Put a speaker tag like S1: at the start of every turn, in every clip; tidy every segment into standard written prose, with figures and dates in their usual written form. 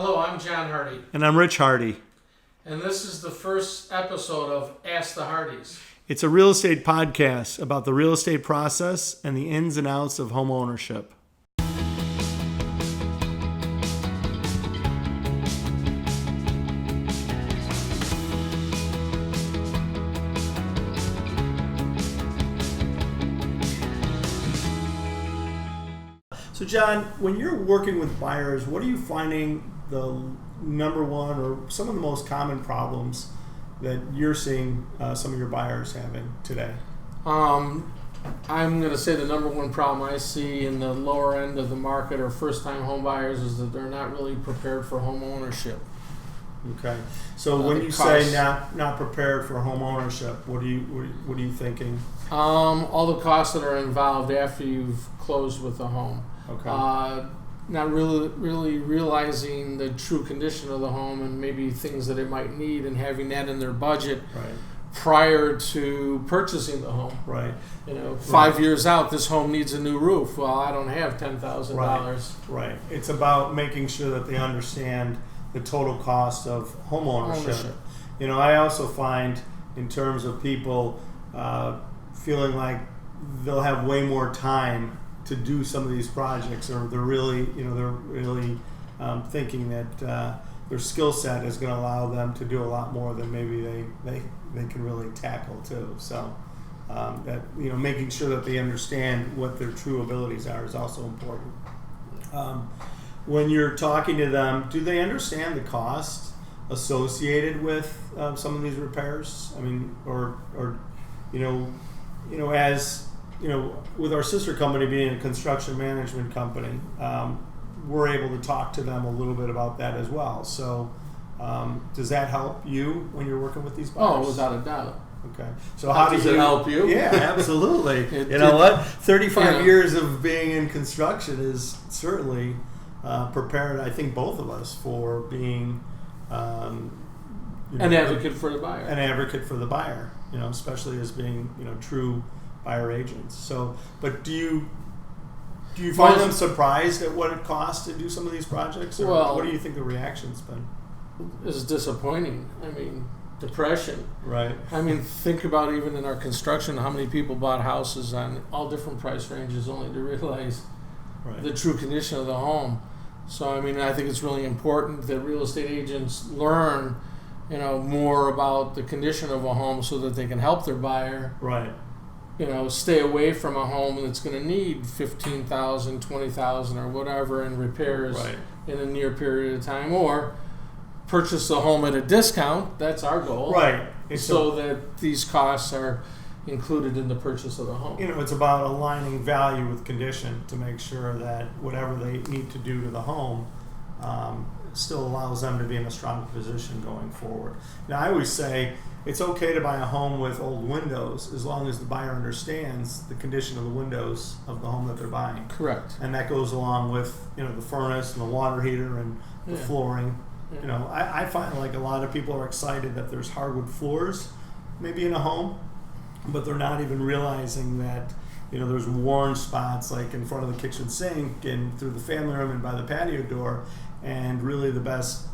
S1: Hello, I'm John Harty,
S2: And I'm Rich Harty.
S1: and this is the first episode of Ask the Hartys.
S2: It's a real estate podcast about the real estate process and the ins and outs of home ownership. So John, when you're working with buyers, what are you finding the number one or some of the most common problems that you're seeing some of your buyers having today?
S1: I'm going to say the number one problem I see in the lower end of the market or first-time home buyers is that they're not really prepared for home ownership.
S2: Okay. So when you say not prepared for home ownership, what are you thinking?
S1: All the costs that are involved after you've closed with the home.
S2: Okay.
S1: Not really realizing the true condition of the home and maybe things that it might need and having that in their budget
S2: Right.
S1: prior to purchasing the home.
S2: Right.
S1: 5 years out, this home needs a new roof. Well, I don't have $10,000.
S2: Right. It's about making sure that they understand the total cost of home ownership. I also find in terms of people feeling like they'll have way more time to do some of these projects, or they're really thinking that their skill set is going to allow them to do a lot more than maybe they can really tackle too. So that making sure that they understand what their true abilities are is also important. When you're talking to them, do they understand the cost associated with some of these repairs? I mean, as with our sister company being a construction management company, we're able to talk to them a little bit about that as well. So, does that help you when you're working with these buyers?
S1: Oh, without a doubt.
S2: Okay. So how does
S1: it help you?
S2: Yeah, absolutely. You know what? 35 years of being in construction is certainly prepared, I think, both of us for being
S1: an advocate for the buyer.
S2: An advocate for the buyer, especially as being, true buyer agents. So, but do you find them surprised at what it costs to do some of these projects? Or what do you think the reaction's been?
S1: It's disappointing. I mean, depression.
S2: Right.
S1: I mean, think about even in our construction, how many people bought houses on all different price ranges only to realize the true condition of the home. So, I mean, I think it's really important that real estate agents learn, more about the condition of a home so that they can help their buyer.
S2: Right.
S1: Stay away from a home that's going to need $15,000, $20,000 or whatever in repairs in a near period of time, or purchase the home at a discount. That's our goal.
S2: Right.
S1: So that these costs are included in the purchase of the home.
S2: It's about aligning value with condition to make sure that whatever they need to do to the home still allows them to be in a strong position going forward. Now, I always say it's okay to buy a home with old windows as long as the buyer understands the condition of the windows of the home that they're buying.
S1: Correct.
S2: And that goes along with the furnace and the water heater and the flooring.
S1: Yeah.
S2: I find like a lot of people are excited that there's hardwood floors maybe in a home, but they're not even realizing that there's worn spots like in front of the kitchen sink and through the family room and by the patio door. And really the best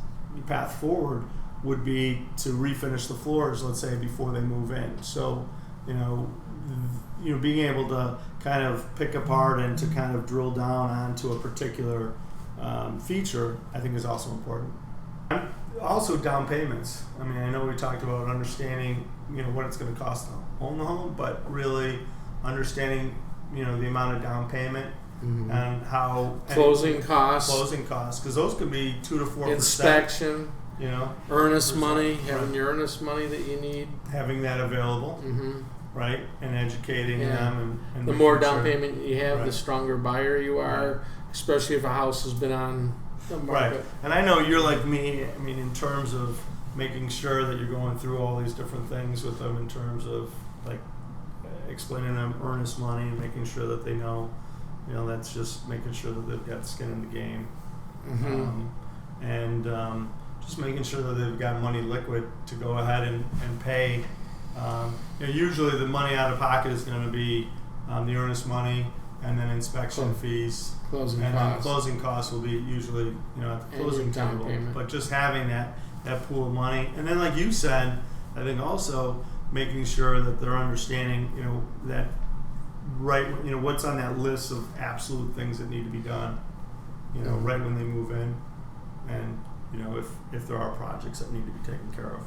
S2: path forward would be to refinish the floors, let's say, before they move in. So, being able to kind of pick apart and to kind of drill down onto a particular feature, I think is also important. Also, down payments. I mean, I know we talked about understanding, what it's going to cost to own the home, but really understanding, the amount of down payment.
S1: Mm-hmm.
S2: And how
S1: closing costs,
S2: because those could be 2 to 4%.
S1: Inspection, earnest money, having your earnest money that you need,
S2: having that available, right, and educating them. And
S1: the more down payment you have, the stronger buyer you are, especially if a house has been on the market.
S2: Right, and I know you're like me. I mean, in terms of making sure that you're going through all these different things with them, in terms of like explaining them earnest money and making sure that they know. That's just making sure that they've got skin in the game. And just making sure that they've got money liquid to go ahead and pay. Usually the money out of pocket is going to be the earnest money, and then inspection fees,
S1: closing
S2: and
S1: costs.
S2: then closing costs will be usually, at the closing
S1: down
S2: table.
S1: payment.
S2: But just having that pool of money, and then like you said, I think also making sure that they're understanding, that what's on that list of absolute things that need to be done, right when they move in, and if there are projects that need to be taken care of.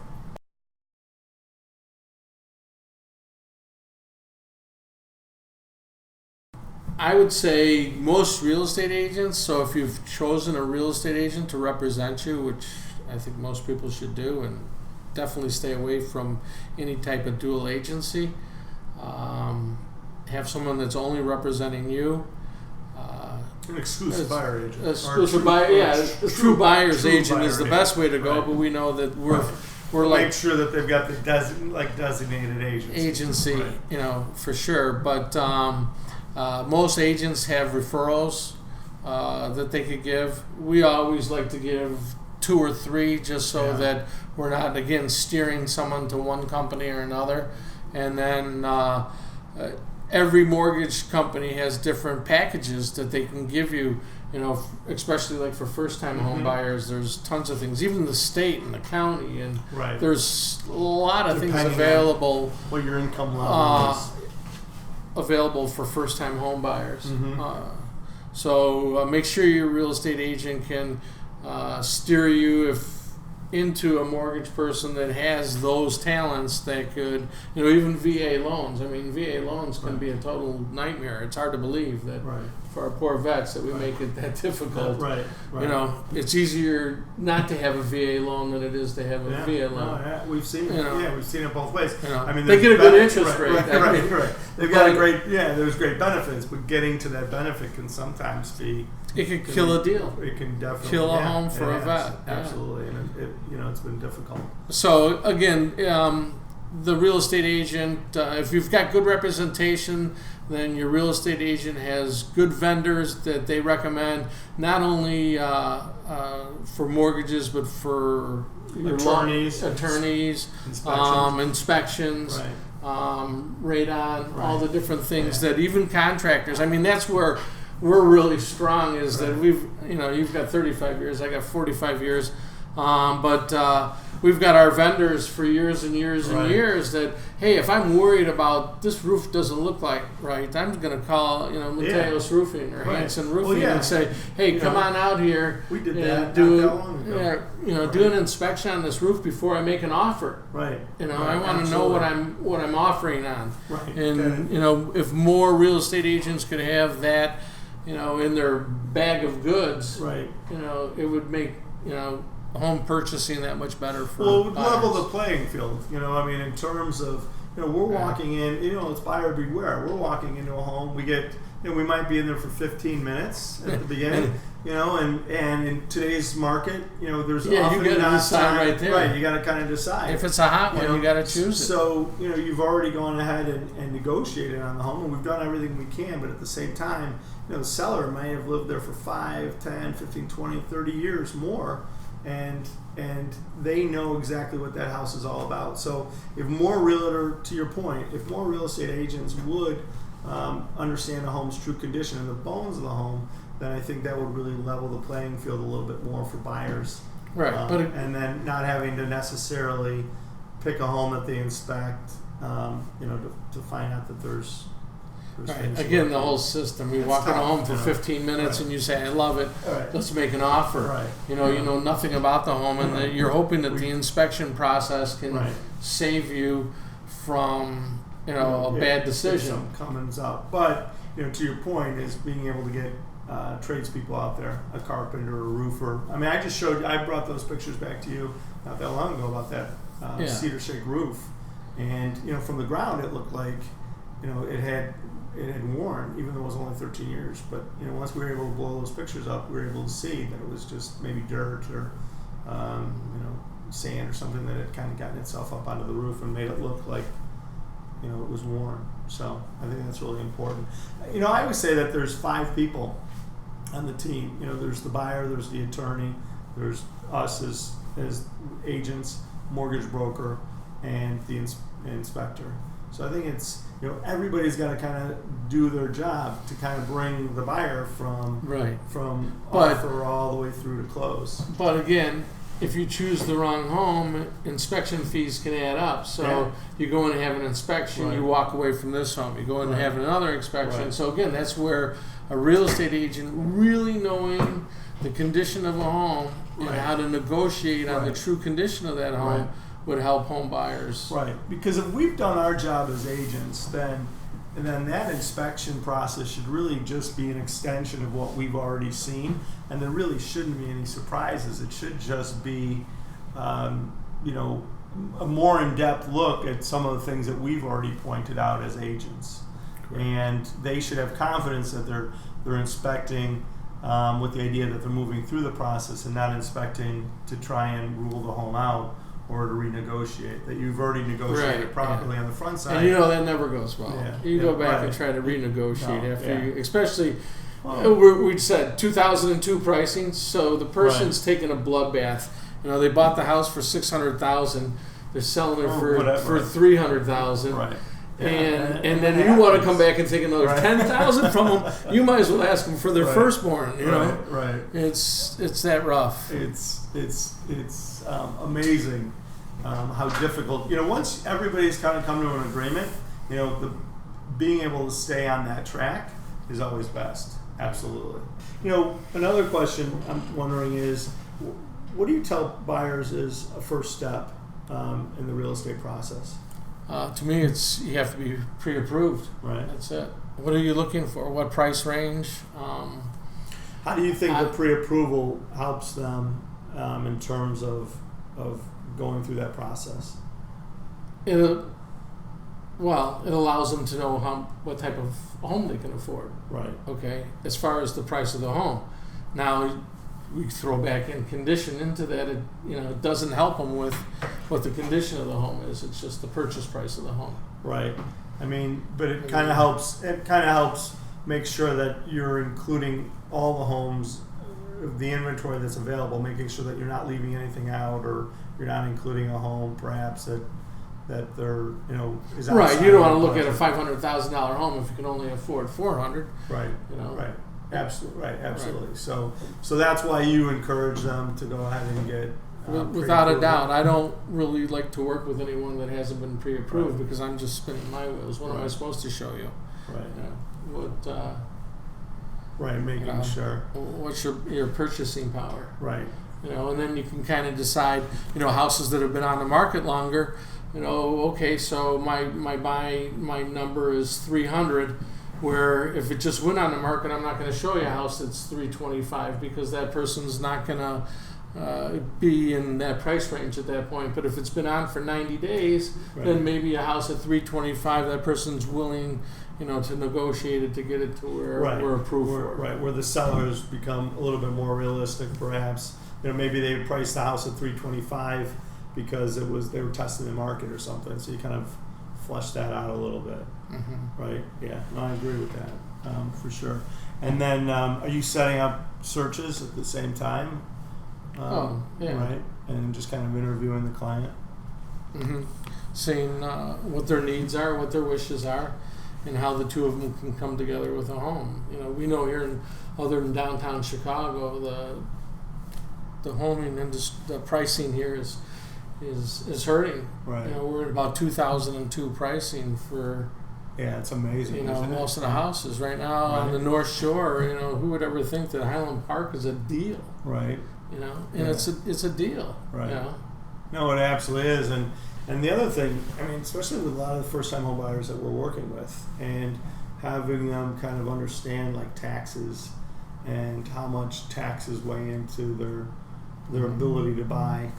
S1: I would say most real estate agents, so if you've chosen a real estate agent to represent you, which I think most people should do, and definitely stay away from any type of dual agency. Have someone that's only representing you.
S2: An exclusive buyer agent.
S1: Exclusive buyer, a true buyer's agent is the best way to go, but we know that we're like
S2: make sure that they've got the designated
S1: agency, for sure. But most agents have referrals that they could give. We always like to give 2 or 3 just so that we're not, again, steering someone to one company or another. And then every mortgage company has different packages that they can give you, especially like for first-time home buyers. There's tons of things, even the state and the county, and there's a lot of things available.
S2: What your income level is.
S1: Available for first-time home buyers. So make sure your real estate agent can steer you into a mortgage person that has those talents that could, even VA loans. I mean, VA loans can be a total nightmare. It's hard to believe that for our poor vets that we make it that difficult. It's easier not to have a VA loan than it is to have a VA loan.
S2: We've seen it. We've seen it both ways. I mean,
S1: they get a good interest rate.
S2: Right. They've got there's great benefits, but getting to that benefit can sometimes be.
S1: It could kill a deal.
S2: It can definitely
S1: kill a home for a vet.
S2: Absolutely, and it's been difficult.
S1: So again, the real estate agent, if you've got good representation, then your real estate agent has good vendors that they recommend, not only for mortgages but for
S2: attorneys,
S1: inspections, radon, all the different things that even contractors. I mean, that's where we're really strong is that you've got 35 years, I got 45 years, but we've got our vendors for years and years and years that, hey, if I'm worried about this roof doesn't look like right, I'm going to call, Mateos Roofing or Hanson Roofing and say, hey, come on out here.
S2: We did that
S1: do
S2: not that long ago.
S1: Do an inspection on this roof before I make an offer. I want to know what I'm offering on. And if more real estate agents could have that, in their bag of goods, it would make, home purchasing that much better for
S2: it would
S1: buyers.
S2: level the playing field, in terms of, we're walking in, it's buyer beware. We're walking into a home, we get, we might be in there for 15 minutes at the beginning, and in today's market, there's often
S1: you got to
S2: not
S1: decide
S2: time,
S1: right there.
S2: You got to kind of decide.
S1: If it's a hot one, you got to choose it.
S2: So, you've already gone ahead and negotiated on the home, and we've done everything we can, but at the same time, the seller may have lived there for 5, 10, 15, 20, 30 years more, and they know exactly what that house is all about. So if more to your point, if more real estate agents would understand the home's true condition and the bones of the home, then I think that would really level the playing field a little bit more for buyers. And then not having to necessarily pick a home that they inspect, to find out that there's
S1: Again, the whole system. We walk in a home for 15 minutes and you say, I love it. Let's make an offer. You know nothing about the home, and you're hoping that the inspection process can save you from a bad decision.
S2: Something comes up. But to your point, is being able to get tradespeople out there, a carpenter, a roofer. I mean, I brought those pictures back to you not that long ago about that cedar shake roof, and from the ground it looked like it had worn, even though it was only 13 years. But once we were able to blow those pictures up, we were able to see that it was just maybe dirt or sand or something that had kind of gotten itself up onto the roof and made it look like it was worn. So I think that's really important. I always say that there's 5 people on the team. There's the buyer, there's the attorney, there's us as agents, mortgage broker, and the inspector. So I think it's, everybody's got to kind of do their job to kind of bring the buyer from offer all the way through to close.
S1: But again, if you choose the wrong home, inspection fees can add up. So you go in and have an inspection, you walk away from this home. You go in and have another inspection. So again, that's where a real estate agent really knowing the condition of a home and how to negotiate on the true condition of that home would help home buyers.
S2: Right, because if we've done our job as agents, then that inspection process should really just be an extension of what we've already seen, and there really shouldn't be any surprises. It should just be, a more in-depth look at some of the things that we've already pointed out as agents. Correct. And they should have confidence that they're inspecting with the idea that they're moving through the process and not inspecting to try and rule the home out or to renegotiate, that you've already negotiated properly on the front side.
S1: And that never goes well. You go back and try to renegotiate after you, especially, we said 2002 pricing, so the person's taking a bloodbath. They bought the house for $600,000, they're selling it for $300,000. Right. And then you want to come back and take another $10,000 from them. You might as well ask them for their firstborn.
S2: Right.
S1: It's that rough.
S2: It's amazing how difficult. Once everybody's kind of come to an agreement, being able to stay on that track is always best. Absolutely. Another question I'm wondering is, what do you tell buyers is a first step in the real estate process?
S1: To me, it's you have to be pre-approved.
S2: Right.
S1: That's it. What are you looking for? What price range?
S2: How do you think the pre-approval helps them in terms of going through that process?
S1: It allows them to know what type of home they can afford. Right. Okay. As far as the price of the home, now we throw back in condition into that. It doesn't help them with what the condition of the home is. It's just the purchase price of the home.
S2: Right. But it kind of helps. It kind of helps make sure that you're including all the homes, the inventory that's available, making sure that you're not leaving anything out, or you're not including a home perhaps that they're is
S1: right. You don't want to look at a $500,000 home if you can only afford $400,000.
S2: Right. Right. Absolutely. Right. Absolutely. Right. So that's why you encourage them to go ahead and get.
S1: Without a doubt, I don't really like to work with anyone that hasn't been pre-approved because I'm just spinning my wheels. What am I supposed to show you?
S2: Right. Making sure.
S1: What's your purchasing power?
S2: Right.
S1: And then you can kind of decide. Houses that have been on the market longer. Okay, so my number is 300. Where if it just went on the market, I'm not going to show you a house that's 325 because that person's not going to be in that price range at that point. But if it's been on for 90 days, then maybe a house at 325, that person's willing, to negotiate it to get it to where we're approved for.
S2: Right, where the sellers become a little bit more realistic, perhaps. Maybe they priced the house at 325 because they were testing the market or something. So you kind of flesh that out a little bit. Mm-hmm. Right? Yeah. No, I agree with that for sure. And then, are you setting up searches at the same time? Right. And just kind of interviewing the client.
S1: Mm-hmm. Seeing what their needs are, what their wishes are, and how the two of them can come together with a home. We know here other than downtown Chicago, the homing industry, the pricing here is hurting. Right. We're at about 2002 pricing for.
S2: Yeah, it's amazing.
S1: Most of the houses right now on the North Shore. Who would ever think that Highland Park is a deal? Right. And it's a deal. Right.
S2: No, it absolutely is, and the other thing, especially with a lot of the first-time home buyers that we're working with, and having them kind of understand like taxes and how much taxes weigh into their ability to buy.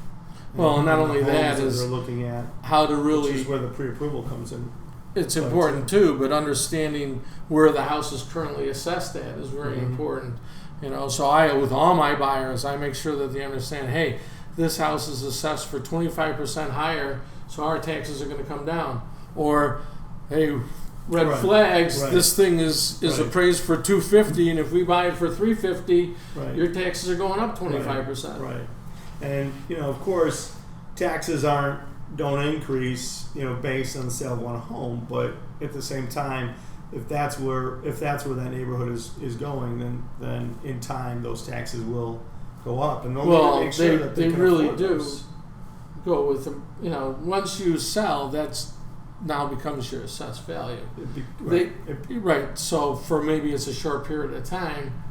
S1: Well, and not only that is
S2: they're looking at
S1: how to really,
S2: which is where the pre-approval comes in.
S1: It's important too, but understanding where the house is currently assessed at is very important. So with all my buyers, I make sure that they understand, hey, this house is assessed for 25% higher, so our taxes are going to come down. Or, hey, red flags, this thing is appraised for $250, and if we buy it for $350, your taxes are going up 25%.
S2: Right. And, of course, taxes aren't don't increase, based on the sale of one home. But at the same time, if that's where that neighborhood is going, then in time those taxes will go up, and
S1: well,
S2: make sure that
S1: they
S2: can
S1: really
S2: afford
S1: do
S2: those.
S1: go with them. Once you sell, that's now becomes your assessed value. Right. So for maybe it's a short period of time,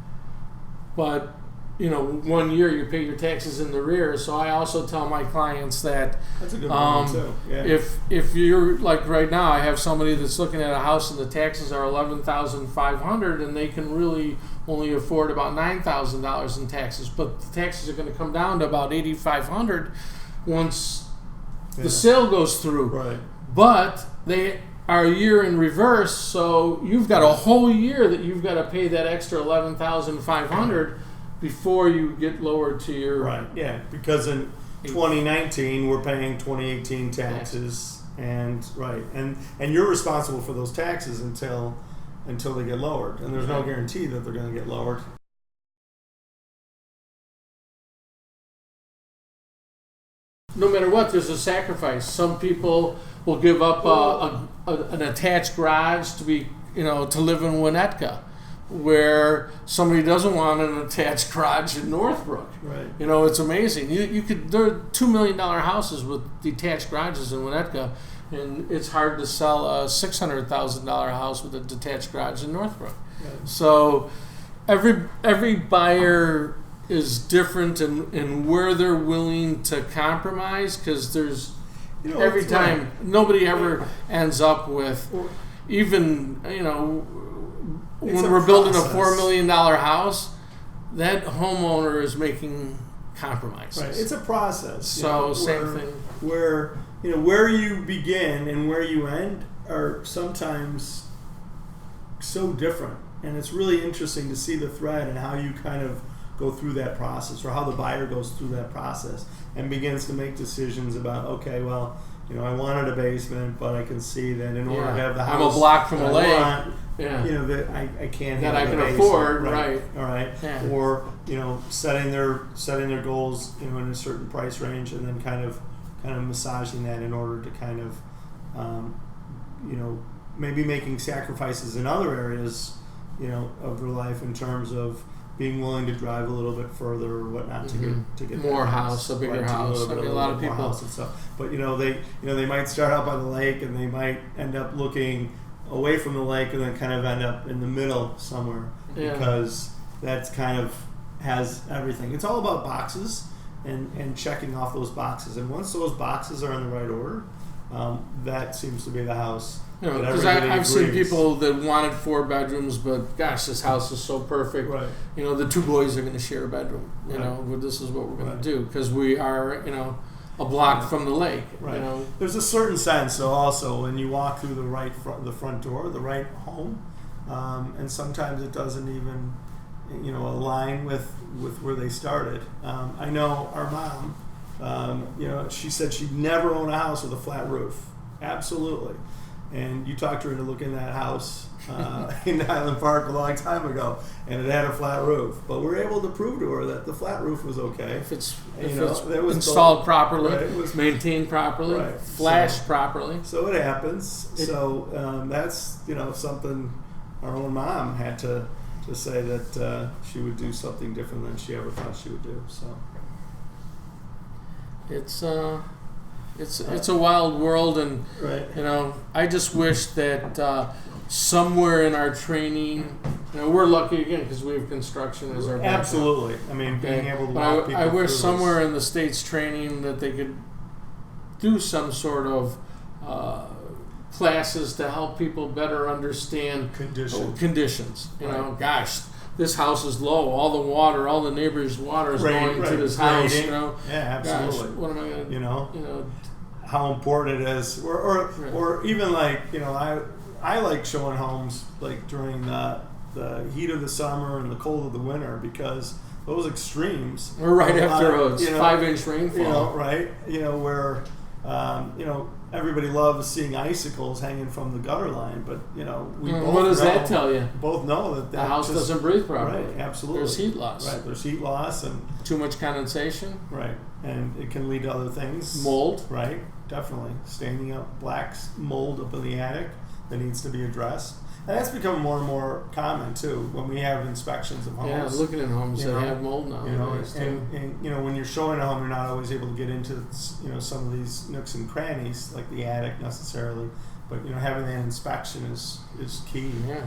S1: but 1 year you pay your taxes in the rear. So I also tell my clients that
S2: That's a good one too. Yeah.
S1: if you're like right now, I have somebody that's looking at a house and the taxes are $11,500 and they can really only afford about $9,000 in taxes, but the taxes are going to come down to about $8,500 once the sale goes through.
S2: Right.
S1: But they are a year in reverse, so you've got a whole year that you've got to pay that extra $11,500 before you get lowered to your
S2: right. Yeah, because in 2019 we're paying 2018 taxes, and you're responsible for those taxes until they get lowered, and there's no guarantee that they're going to get lowered.
S1: No matter what, there's a sacrifice. Some people will give up an attached garage to be, to live in Winnetka, where somebody doesn't want an attached garage in Northbrook.
S2: Right.
S1: It's amazing. There are $2 million houses with detached garages in Winnetka, and it's hard to sell a $600,000 house with a detached garage in Northbrook.
S2: Yeah.
S1: So every buyer is different in where they're willing to compromise, because there's every time
S2: right.
S1: Nobody ever ends up with even when we're building a $4 million house, that homeowner is making compromises.
S2: Right. It's a process.
S1: So same thing.
S2: Where where you begin and where you end are sometimes so different, and it's really interesting to see the thread and how you kind of go through that process, or how the buyer goes through that process and begins to make decisions about, okay, well, I wanted a basement, but I can see that in order to have the house,
S1: I'm a block from a lake.
S2: That I can't
S1: that
S2: have
S1: I can
S2: basement.
S1: afford, right?
S2: All right,
S1: yeah.
S2: Or setting their goals in a certain price range, and then kind of massaging that in order to kind of maybe making sacrifices in other areas of their life in terms of being willing to drive a little bit further or whatnot to get
S1: more
S2: that
S1: house, a bigger house. A lot of people.
S2: And stuff. But they might start out by the lake, and they might end up looking away from the lake, and then kind of end up in the middle somewhere, because that's kind of has everything. It's all about boxes and checking off those boxes. And once those boxes are in the right order, that seems to be the house.
S1: Because I've seen people that wanted 4 bedrooms, but gosh, this house is so perfect.
S2: Right.
S1: The 2 boys are going to share a bedroom. This is what we're going to do, because we are, a block from the lake.
S2: Right. There's a certain sense, though, also when you walk through the front door, the right home, and sometimes it doesn't even, align with where they started. I know our mom. She said she'd never own a house with a flat roof. Absolutely. And you talked her into looking at that house in Highland Park a long time ago, and it had a flat roof. But we were able to prove to her that the flat roof was okay.
S1: If it's installed properly,
S2: right, it was
S1: maintained properly,
S2: right,
S1: flashed properly.
S2: So it happens. That's something our own mom had to say that she would do something different than she ever thought she would do. So
S1: it's a wild world, and
S2: right.
S1: I just wish that somewhere in our training, we're lucky again because we have construction as our background.
S2: Absolutely. I mean, being able to walk people
S1: I wish
S2: through
S1: somewhere in the state's training that they could do some sort of classes to help people better understand conditions. Gosh, this house is low. All the water, all the neighbors' water is going to this house.
S2: Yeah, absolutely.
S1: Gosh, what am I going to?
S2: How important it is, or even like I like showing homes like during the heat of the summer and the cold of the winter, because those extremes.
S1: Or right after a 5-inch rainfall.
S2: Where everybody loves seeing icicles hanging from the gutter line, but we both
S1: what does
S2: know,
S1: that tell you?
S2: Both know that
S1: The house doesn't breathe properly.
S2: Right, absolutely.
S1: There's heat loss.
S2: Right, there's heat loss and
S1: too much condensation.
S2: Right, and it can lead to other things.
S1: Mold.
S2: Right, definitely. Standing up black mold up in the attic that needs to be addressed. And that's become more and more common too when we have inspections of homes.
S1: Yeah, looking at homes that have mold now.
S2: And when you're showing a home, you're not always able to get into some of these nooks and crannies like the attic necessarily, but having that inspection is key.
S1: Yeah.